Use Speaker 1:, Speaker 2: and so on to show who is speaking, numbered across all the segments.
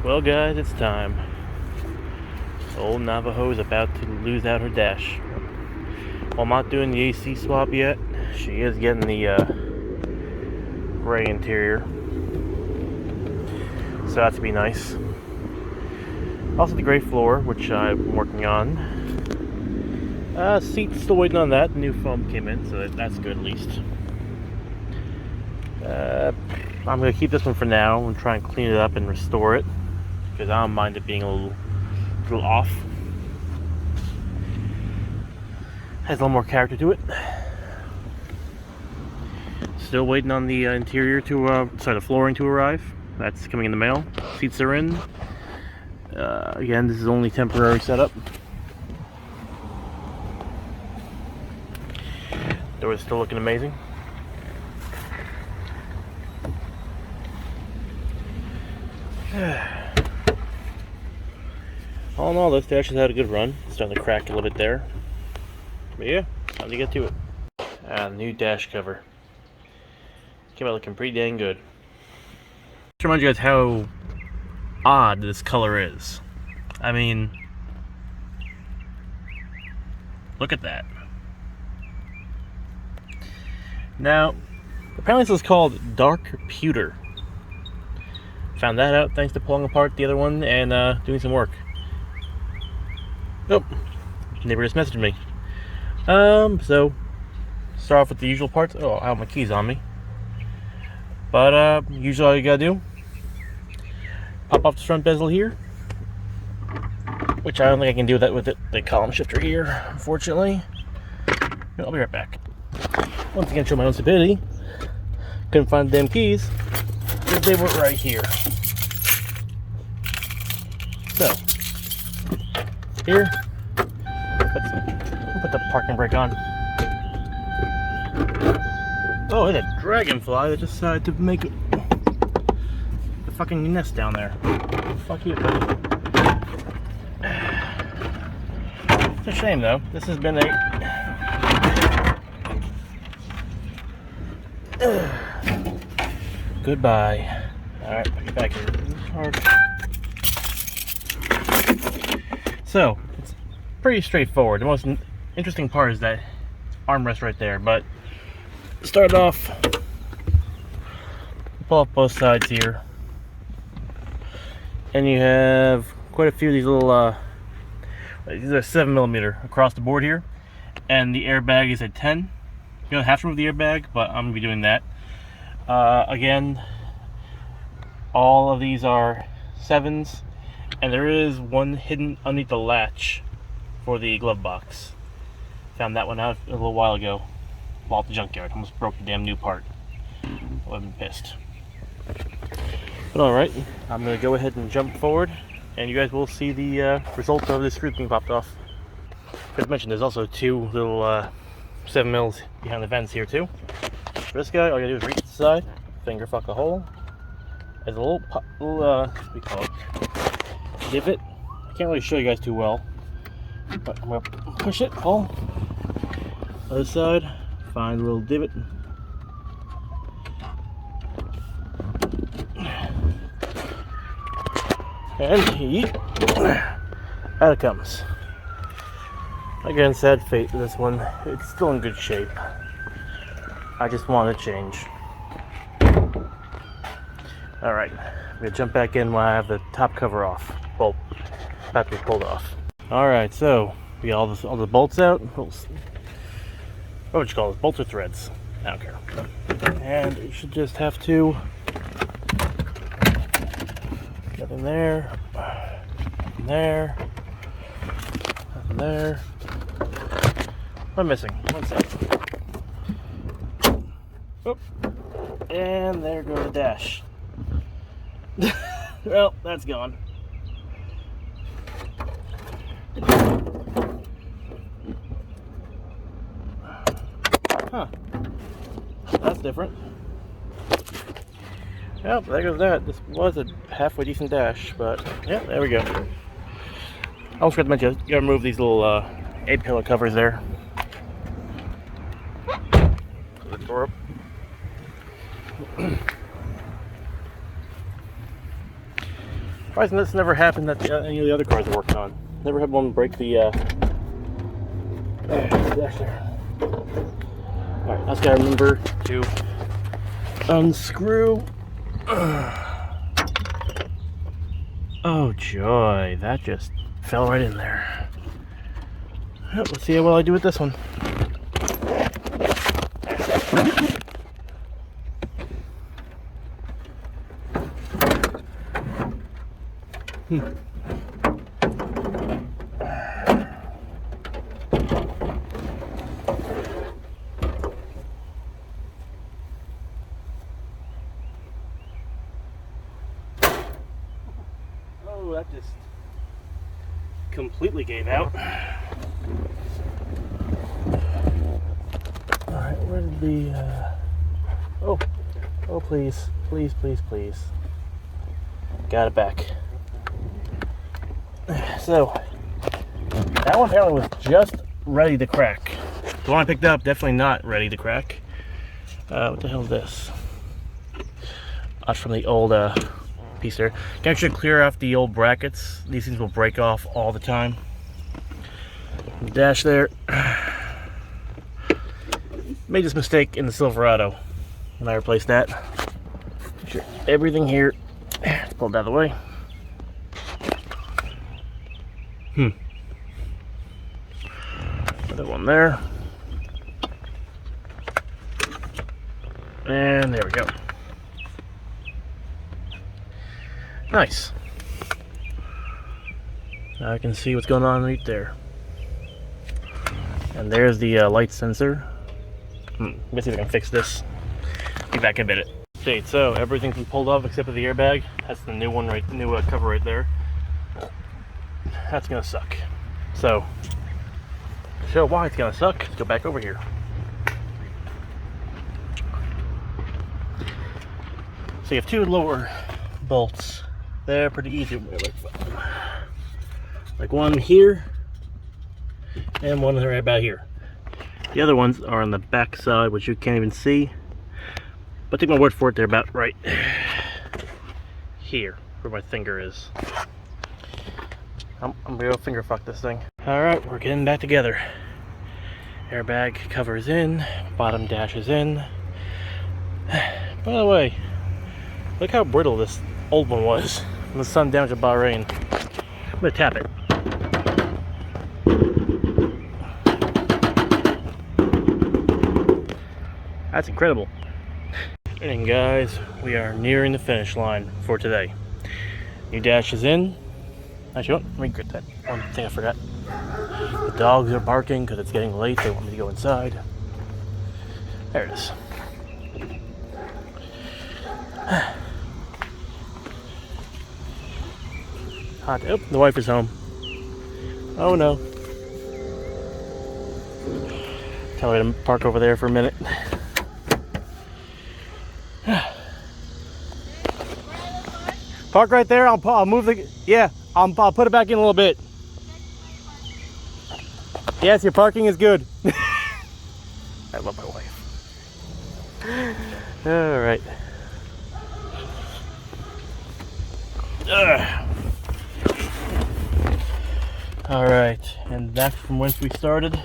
Speaker 1: Well, guys, it's time. Old Navajo is about to lose out her dash. While I'm not doing the AC swap yet, she is getting the gray interior. So that's to be nice. Also the gray floor, which I'm working on. Seat's still waiting on that. The new foam came in, so that's good at least. I'm going to keep this one for now and try and clean it up and restore it, because I don't mind it being a little off. Has a little more character to it. Still waiting on the interior to, the flooring to arrive. That's coming in the mail. Seats are in. Again, this is only temporary setup. Door is still looking amazing. All in all, this actually had a good run. It's starting to crack a little bit there. But yeah, time to get to it. New dash cover. Came out looking pretty dang good. Just to remind you guys how odd this color is. I mean, look at that. Now, apparently this is called dark pewter. Found that out thanks to pulling apart the other one and doing some work. Oh, neighbor just messaged me. So start off with the usual parts. Oh, I have my keys on me. But usually all you gotta do, pop off the front bezel here, which I don't think I can do that with the column shifter here, unfortunately. I'll be right back. Once again, show my own stupidity. Couldn't find the damn keys, because they were right here. So, here, let's put the parking brake on. Oh, it's a dragonfly that decided to make the fucking nest down there. Fuck you. It's a shame though. This has been goodbye. Alright, put it back in the car. So, it's pretty straightforward. The most interesting part is that armrest right there, but start off, pull up both sides here, and you have quite a few of these little these are 7mm across the board here, and the airbag is at 10. You don't have to remove the airbag, but I'm gonna be doing that. Again, all of these are 7s, and there is one hidden underneath the latch for the glove box. Found that one out a little while ago while at the junkyard. Almost broke the damn new part. I've been pissed. But alright, I'm going to go ahead and jump forward, and you guys will see the result of the screw being popped off. As mentioned, there's also two little 7mm behind the vents here too. For this guy, all you gotta do is reach to the side, finger fuck a hole. There's a little what do we call it? Divot. I can't really show you guys too well, but I'm going to push it, pull. Other side, find a little divot. And yeet, out it comes. Again, sad fate to this one. It's still in good shape. I just want to change. Alright, I'm going to jump back in when I have the top cover off. Well, about to be pulled off. Alright, so we got all the bolts out. What would you call this? Bolts or threads? I don't care. And you should just have to nothing there, nothing there, nothing there. What am I missing? One second. Oop. And there goes the dash. Well, that's gone. Huh. That's different. Well, there goes that. This was a halfway decent dash, but yeah, there we go. I almost forgot to mention, you gotta remove these little A-pillar covers there. The door up. Surprising this never happened that any of the other cars I worked on. Never had one break the dash there. Alright, I just gotta remember to unscrew. Oh joy, that just fell right in there. Let's see how well I do with this one. Oh, that just completely gave out. Alright, where did the oh please, please, please, please. Got it back. So that one apparently was just ready to crack. The one I picked up, definitely not ready to crack. What the hell is this? That's from the old piece there. Can actually clear off the old brackets. These things will break off all the time. Dash there. Made this mistake in the Silverado when I replaced that. Make sure everything here. Let's pull it out of the way. Another one there. And there we go. Nice. Now I can see what's going on right there. And there's the light sensor. Let me see if I can fix this. Be back in a minute. Okay, so everything's been pulled off except for the airbag. That's the new one, new cover right there. That's gonna suck. So, to show why it's gonna suck, let's go back over here. So you have two lower bolts. They're pretty easy. Like one here and one right about here. The other ones are on the back side, which you can't even see. But take my word for it, they're about right here, where my finger is. I'm gonna go finger fuck this thing. Alright, we're getting back together. Airbag cover is in, bottom dash is in. By the way, look how brittle this old one was when the sun damaged at Bahrain. I'm gonna tap it. That's incredible. And guys, we are nearing the finish line for today. New dash is in. Actually, let me get that one thing I forgot. The dogs are barking because it's getting late. They want me to go inside. There it is. Hot. Oh, the wife is home. Oh no. Tell her to park over there for a minute. Park right there. I'll move the. Yeah, I'll put it back in a little bit. Yes, your parking is good. I love my wife. All right. All right, and back from whence we started.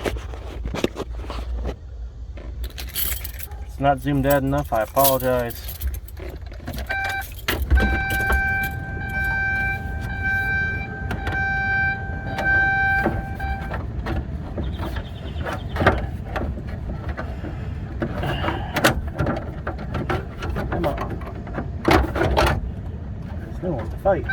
Speaker 1: It's not zoomed out enough. I apologize. Come on. There's no one to fight.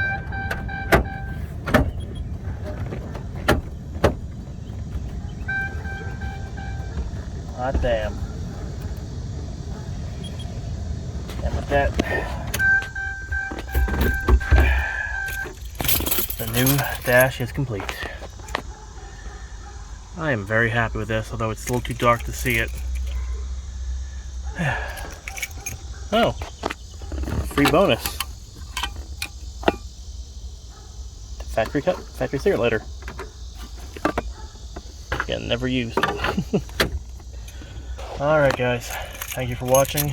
Speaker 1: Hot damn. And with that, the new dash is complete. I am very happy with this, although it's a little too dark to see it. Oh, free bonus. Factory cigarette lighter. Again, never used. Alright guys, thank you for watching.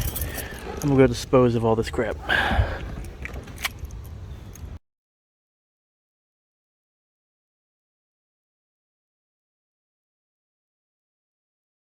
Speaker 1: I'm gonna go dispose of all this crap.